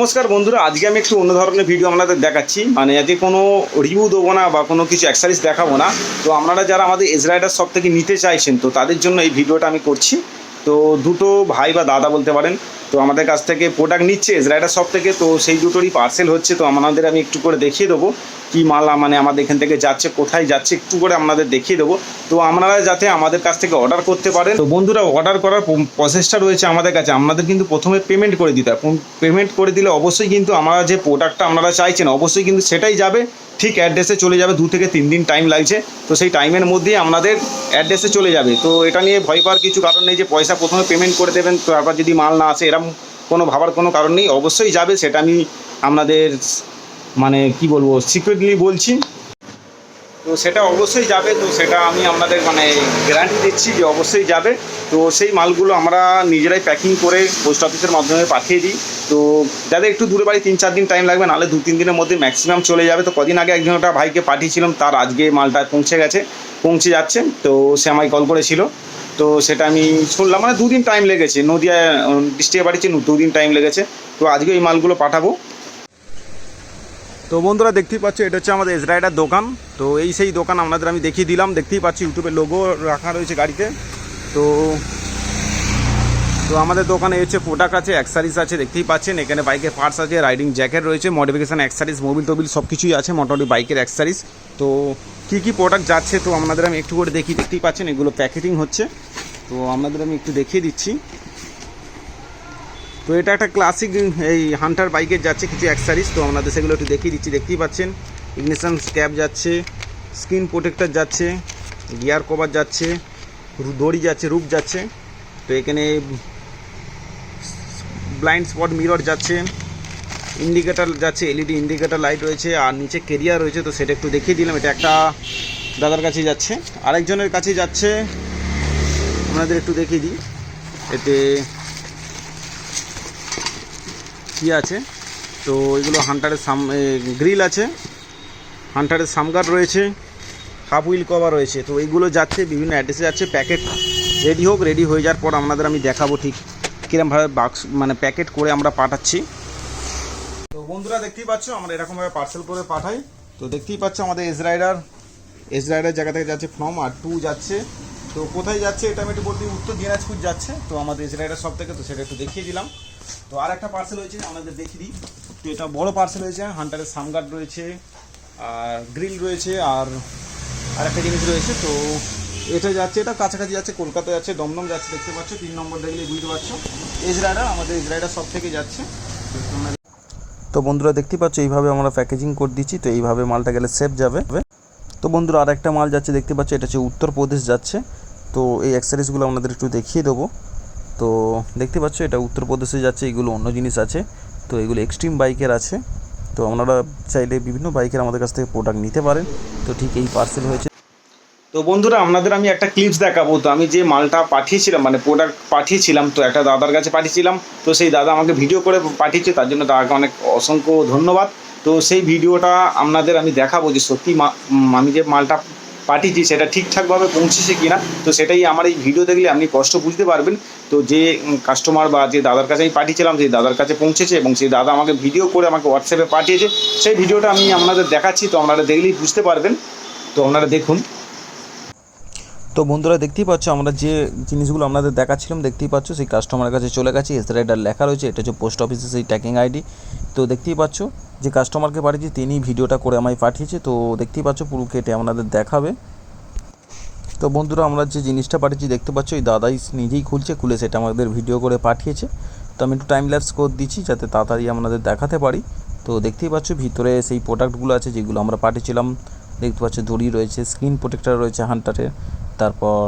নমস্কার বন্ধুরা, আজকে আমি একটু অন্য ধরনের ভিডিও আপনাদের দেখাচ্ছি। মানে এতে কোনো রিভিউ দেবো না বা কোনো কিছু অ্যাক্সেসরিজ দেখাবো না। তো আপনারা যারা আমাদের এজ রাইডার শপ থেকে নিতে চাইছেন, তো তাদের জন্য এই ভিডিওটা আমি করছি। তো দুটো ভাই বা দাদা বলতে পারেন, তো আমাদের কাছ থেকে প্রোডাক্ট নিচ্ছে এজ রাইডার শপ থেকে। তো সেই দুটোরই পার্সেল হচ্ছে। তো আপনাদের আমি একটু করে দেখিয়ে দেবো কী মাল মানে আমাদের এখান থেকে যাচ্ছে, কোথায় যাচ্ছে, একটু করে আপনাদের দেখিয়ে দেবো। তো আপনারা যাতে আমাদের কাছ থেকে অর্ডার করতে পারেন। তো বন্ধুরা, অর্ডার করার প্রসেসটা রয়েছে আমাদের কাছে। আপনাদের কিন্তু প্রথমে পেমেন্ট করে দিতে হয়। পেমেন্ট করে দিলে অবশ্যই কিন্তু আমরা যে প্রোডাক্টটা আপনারা চাইছেন অবশ্যই কিন্তু সেটাই যাবে, ঠিক অ্যাড্রেসে চলে যাবে। 2 থেকে 3 দিন টাইম লাগছে। তো সেই টাইমের মধ্যেই আপনাদের অ্যাড্রেসে চলে যাবে। তো এটা নিয়ে ভয় পাওয়ার কিছু কারণ নেই যে পয়সা প্রথমে পেমেন্ট করে দেবেন তো তারপর যদি মাল না আসে, এরকম কোনো ভাবার কোনো কারণ নেই। অবশ্যই যাবে, সেটা আমি আপনাদের মানে কি বলবো সিক্রেটলি বলছি। তো সেটা অবশ্যই যাবে। তো সেটা আমি আপনাদের মানে গ্যারান্টি দিচ্ছি যে অবশ্যই যাবে। তো সেই মালগুলো আমরা নিজেরাই প্যাকিং করে পোস্ট অফিসের মাধ্যমে পাঠিয়ে দিই। তো যাদের একটু দূরে বাড়ি 3-4 দিন টাইম লাগবে, নাহলে 2-3 দিনের মধ্যে ম্যাক্সিমাম চলে যাবে। তো কদিন আগে একজন একটা ভাইকে পাঠিয়েছিলাম, তার আজকে মালটা পৌঁছে যাচ্ছে। তো সে আমায় কল করেছিল। তো সেটা আমি শুনলাম, মানে 2 দিন টাইম লেগেছে। নদিয়া ডিস্ট্রিক্টে বাড়িছে, 2 দিন টাইম লেগেছে। তো আজকে এই মালগুলো পাঠাবো। তো বন্ধুরা, দেখতেই পাচ্ছ এটা হচ্ছে আমাদের এজ রাইডার দোকান। তো এই সেই দোকান আপনাদের আমি দেখিয়ে দিলাম। দেখতেই পাচ্ছি ইউটিউবের লোগো রাখা রয়েছে গাড়িতে। তো তো আমাদের দোকানে হচ্ছে প্রোডাক্ট আছে, অ্যাক্সেসরিজ আছে, দেখতেই পাচ্ছেন। এখানে বাইকের পার্টস আছে, রাইডিং জ্যাকেট রয়েছে, মডিফিকেশান অ্যাক্সেসরিজ, মোবিল টোবিল সব কিছুই আছে, মোটামুটি বাইকের অ্যাক্সেসরিজ। তো কী প্রোডাক্ট যাচ্ছে তো আপনাদের আমি একটু করে দেখতেই পাচ্ছেন। এগুলো প্যাকেটিং হচ্ছে। তো আপনাদের আমি একটু দেখিয়ে দিচ্ছি। তো এটা একটা ক্লাসিক এই হান্টার বাইকের যাচ্ছে কিছু অ্যাক্সেসরিজ। তো আপনাদের সেগুলো একটু দেখিয়ে দিচ্ছি। দেখতেই পাচ্ছেন ইগনিশন ক্যাপ যাচ্ছে, স্ক্রিন প্রোটেক্টর যাচ্ছে, গিয়ার কভার যাচ্ছে, দড়ি যাচ্ছে, রূপ যাচ্ছে। তো এখানে ব্লাইন্ড স্পট মিরর যাচ্ছে, ইন্ডিকেটার যাচ্ছে, এলইডি ইন্ডিকেটার লাইট রয়েছে, আর নিচে কেরিয়ার রয়েছে। তো সেটা একটু দেখিয়ে দিলাম। এটা একটা দাদার কাছে যাচ্ছে, আরেকজনের কাছে যাচ্ছে। আপনাদের একটু দেখিয়ে দিই এতে কী আছে। তো এগুলো হান্টারের গ্রিল আছে, হান্টারের সামগার্ড রয়েছে, হাফ হুইল কভার রয়েছে। তো এইগুলো যাচ্ছে বিভিন্ন অ্যাড্রেসে যাচ্ছে। প্যাকেট রেডি হয়ে যাওয়ার পর আপনাদের আমি দেখাবো ঠিক কীরকমভাবে বাক্স মানে প্যাকেট করে আমরা পাঠাচ্ছি। তো বন্ধুরা, দেখতেই পাচ্ছ আমরা এরকমভাবে পার্সেল করে পাঠাই। তো দেখতেই পাচ্ছ আমাদের এজ রাইডার জায়গা থেকে যাচ্ছে ফ্রম আর 2 যাচ্ছে। তো কোথায় যাচ্ছে এটা আমি একটু বলতে, উত্তর দিনাজপুর যাচ্ছে। তো আমাদের এজ রাইডার সব থেকে, তো সেটা একটু দেখিয়ে দিলাম। তো আর একটা পার্সেল হয়েছে আমাদের দেখিয়ে দিই। তো এটা বড় পার্সেল হয়েছে, হান্টারের সামগার্ড রয়েছে, আর গ্রিল রয়েছে, আর একটা জিনিস রয়েছে। তো এটা যাচ্ছে, এটা কাছাকাছি যাচ্ছে, কলকাতা যাচ্ছে, দমদম যাচ্ছে। দেখতে পাচ্ছ 3 নম্বর দেখলে বুঝতে পারছো এজ রাইডার আমাদের এজ রাইডার সব থেকে যাচ্ছে। তো বন্ধুরা, দেখতেই পাচ্ছ এইভাবে আমরা প্যাকেজিং করে দিচ্ছি। তো এইভাবে মালটা গেলে সেফ যাবে। তো বন্ধুরা, আর একটা মাল যাচ্ছে দেখতে পাচ্ছ, এটা হচ্ছে উত্তরপ্রদেশ যাচ্ছে। তো এই অ্যাক্সেসরিজগুলো আপনাদের একটু দেখিয়ে দেবো। তো দেখতে পাচ্ছ এটা উত্তরপ্রদেশে যাচ্ছে। এগুলো অন্য জিনিস আছে। তো এগুলো এক্সট্রিম বাইকের আছে। তো আপনারা চাইলে বিভিন্ন বাইকের আমাদের কাছ থেকে প্রোডাক্ট নিতে পারেন। তো ঠিক এই পার্সেল হয়েছে। তো বন্ধুরা, আপনাদের আমি একটা ক্লিপস দেখাবো। তো আমি যে মালটা পাঠিয়েছিলাম মানে প্রোডাক্ট পাঠিয়েছিলাম, তো একটা দাদার কাছে পাঠিয়েছিলাম। তো সেই দাদা আমাকে ভিডিও করে পাঠিয়েছে, তার জন্য দাদাকে অনেক অসংখ্য ধন্যবাদ। তো সেই ভিডিওটা আপনাদের আমি দেখাবো যে সত্যি আমি যে মালটা পাঠিয়েছি সেটা ঠিকঠাকভাবে পৌঁছেছে কিনা। তো সেটাই আমার এই ভিডিও দেখলে আপনি কষ্ট বুঝতে পারবেন। তো যে কাস্টমার বা যে দাদার কাছে আমি পাঠিয়েছিলাম সেই দাদার কাছে পৌঁছেছে, এবং সেই দাদা আমাকে ভিডিও করে আমাকে হোয়াটসঅ্যাপে পাঠিয়েছে। সেই ভিডিওটা আমি আপনাদের দেখাচ্ছি। তো আপনারা দেখলেই বুঝতে পারবেন। তো আপনারা দেখুন। তো বন্ধুরা, দেখতেই পাচ্ছ আমরা যে জিনিসগুলো আপনাদের দেখাচ্ছিলাম, দেখতেই পাচ্ছ সেই কাস্টমারের কাছে চলে গেছে। এজ রাইডার লেখা রয়েছে, এটা হচ্ছে পোস্ট অফিসের সেই ট্র্যাকিং আইডি। তো দেখতেই পাচ্ছ যে কাস্টমারকে পাঠিয়েছি তিনি ভিডিওটা করে আমায় পাঠিয়েছে। তো দেখতেই পাচ্ছ পুরো কেটে আপনাদের দেখাবে। তো বন্ধুরা, আমরা যে জিনিসটা পাঠিয়েছি দেখতে পাচ্ছ এই দাদাই নিজেই খুলে সেটা আমাদের ভিডিও করে পাঠিয়েছে। তো আমি একটু টাইম ল্যাপস করে দিচ্ছি যাতে তাড়াতাড়ি আপনাদের দেখাতে পারি। তো দেখতেই পাচ্ছ ভিতরে সেই প্রোডাক্টগুলো আছে যেগুলো আমরা পাঠিয়েছিলাম। দেখতে পাচ্ছ দড়ি রয়েছে, স্ক্রিন প্রোটেক্টর রয়েছে হান্টারের, তারপর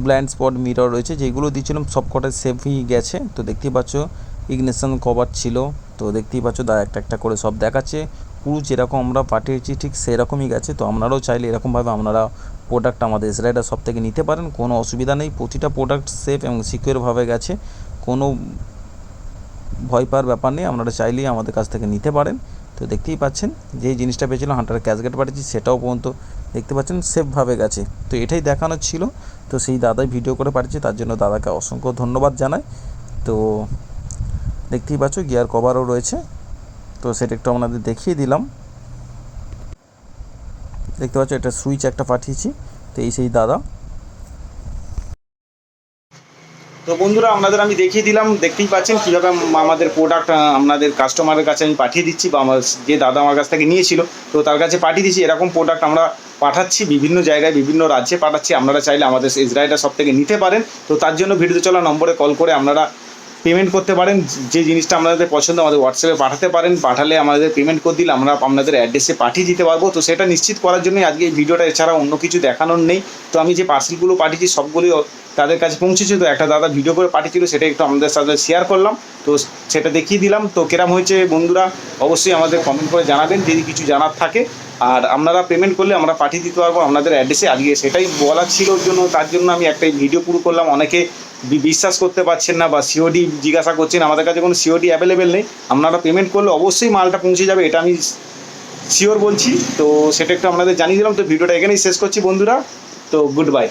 ব্লাইন্ড স্পট মিরর রয়েছে। যেগুলো দিয়েছিলাম সব কটায় সেফই গেছে। তো দেখতেই পাচ্ছ ইগনিশন কভার ছিল। তো দেখতেই পাচ্ছ একটা করে সব দেখাচ্ছে। পুরো যেরকম আমরা পাঠিয়েছি ঠিক সেরকমই গেছে। তো আপনারাও চাইলে এরকমভাবে আপনারা প্রোডাক্ট আমাদের এজ রাইডার সব থেকে নিতে পারেন, কোনো অসুবিধা নেই। প্রতিটা প্রোডাক্ট সেফ এবং সিকিউরভাবে গেছে, কোনো ভয় পাওয়ার ব্যাপার নেই। আপনারা চাইলেই আমাদের কাছ থেকে নিতে পারেন। তো দেখতেই পাচ্ছেন যেই জিনিসটা পেয়েছিলাম হান্টারের ক্যাশগেট পাঠিয়েছি, সেটাও পর্যন্ত দেখতে পাচ্ছেন সেফভাবে গেছে। তো এটাই দেখানোর ছিল। তো সেই দাদাই ভিডিও করে পাঠিয়েছে, তার জন্য দাদাকে অসংখ্য ধন্যবাদ জানাই। তো দেখতেই পাচ্ছ গিয়ার কভারও রয়েছে। তো সেটা একটু আপনাদের দেখিয়ে দিলাম। দেখতে পাচ্ছ এটা সুইচ একটা পাঠিয়েছি, তো এই সেই দাদা। তো বন্ধুরা আপনাদের আমি দেখিয়ে দিলাম, দেখতেই পাচ্ছেন কীভাবে আমাদের প্রোডাক্ট আপনাদের কাস্টমারের কাছে আমি পাঠিয়ে দিচ্ছি, বা আমার যে দাদা আমার কাছ থেকে নিয়েছিল তো তার কাছে পাঠিয়ে দিচ্ছি। এরকম প্রোডাক্ট আমরা পাঠাচ্ছি বিভিন্ন জায়গায়, বিভিন্ন রাজ্যে পাঠাচ্ছি। আপনারা চাইলে আমাদের ইসরায়েলের সব থেকে নিতে পারেন। তো তার জন্য ভিডিওতে চলা নম্বরে কল করে আপনারা পেমেন্ট করতে পারেন। যে জিনিসটা আপনাদের পছন্দ আমাদের হোয়াটসঅ্যাপে পাঠাতে পারেন। পাঠালে আমাদের পেমেন্ট করে দিলে আমরা আপনাদের অ্যাড্রেসে পাঠিয়ে দিতে পারবো। তো সেটা নিশ্চিত করার জন্যই আজকে এই ভিডিওটা, এছাড়া অন্য কিছু দেখানোর নেই। তো আমি যে পার্সেলগুলো পাঠিয়েছি সবগুলোই তাদের কাছে পৌঁছেছে। তো একটা দাদা ভিডিও করে পাঠিয়েছিল, সেটা একটু আমাদের সাথে শেয়ার করলাম, তো সেটা দেখিয়ে দিলাম। তো কেরাম হয়েছে বন্ধুরা অবশ্যই আমাদের কমেন্ট করে জানাবেন যদি কিছু জানার থাকে। আর আপনারা পেমেন্ট করলে আমরা পাঠিয়ে দিতে পারবো আপনাদের অ্যাড্রেসে। আজকে সেটাই বলার ছিল, ওর জন্য তার জন্য আমি একটা ভিডিও পুরো করলাম। অনেকে বিশ্বাস করতে পারছেন না বা সিওডি জিজ্ঞাসা করছেন, আমাদের কাছে কোনো সিওডি অ্যাভেলেবেল নেই। আপনারা পেমেন্ট করলে অবশ্যই মালটা পৌঁছে যাবে, এটা আমি শিওর বলছি। তো সেটা একটু আপনাদের জানিয়ে দিলাম। তো ভিডিওটা এখানেই শেষ করছি বন্ধুরা। তো গুড বাই।